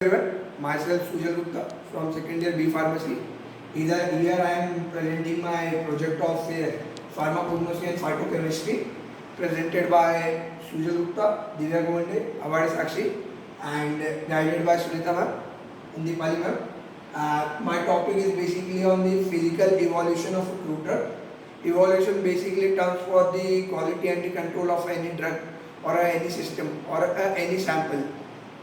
Everyone, myself Sujal Gupta from second year B Pharmacy. Here I am presenting my project of pharmacognosy and phytochemistry presented by Sujal Gupta, Divya Govande, Awadi Sakshi and guided by Sunita ma'am and Deepali ma'am. My topic is basically on the physical evolution of a crude drug. Evolution basically terms for the quality and the control of any drug or any system or any sample.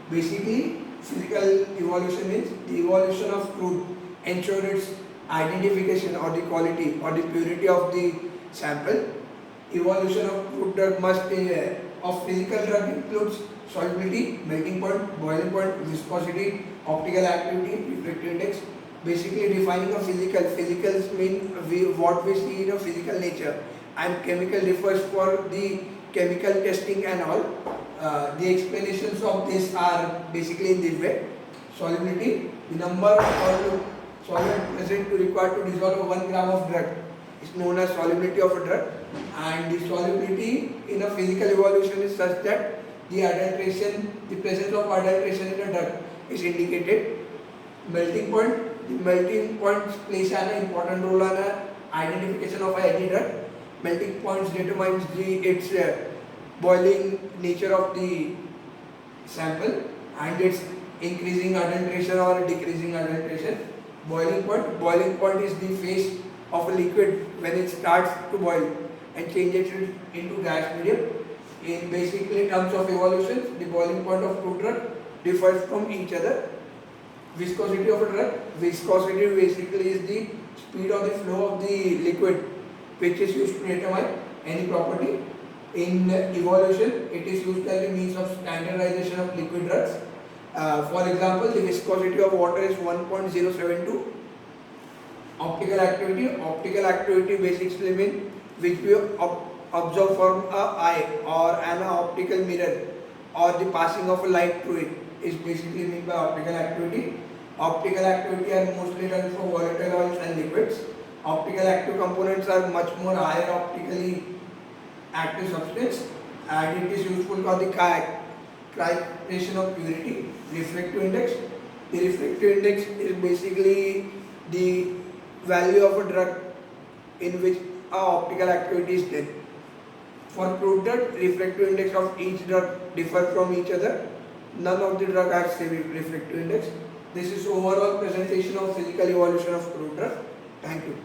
Basically, physical evolution is the evolution of crude ensure its identification or the quality or the purity of the sample. Evolution of crude drug must of physical drug includes solubility, melting point, boiling point, viscosity, optical activity, refractive index. Basically defining a physical. Physicals mean what we see in a physical nature, and chemical refers for the chemical testing and all. The explanations of this are basically in this way. Solubility, the number of solvent present to required to dissolve 1 gram of drug is known as solubility of a drug, and the solubility in a physical evolution is such that the presence of adulteration in a drug is indicated. Melting point, the melting points plays an important role in identification of any drug. Melting points determines its boiling nature of the sample and its increasing adulteration or decreasing adulteration. Boiling point is the phase of a liquid when it starts to boil and changes it into gas medium. In basically terms of evolution, the boiling point of two drugs differs from each other. Viscosity of a drug. Viscosity basically is the speed of the flow of the liquid which is used to determine any property. In evolution, it is used as a means of standardization of liquid drugs. For example, the viscosity of water is 1.072. Optical activity basically means which we observe from an eye or an optical mirror or the passing of a light through it is basically meant by optical activity. Optical activity are mostly done for volatile oils and liquids. Optical active components are much more higher optically active substance, and it is useful for the calculation of purity. Refractive index. The refractive index is basically the value of a drug in which optical activity is done. For crude drug, refractive index of each drug differ from each other. None of the drug has same refractive index. This is overall presentation of physical evolution of crude drug. Thank you.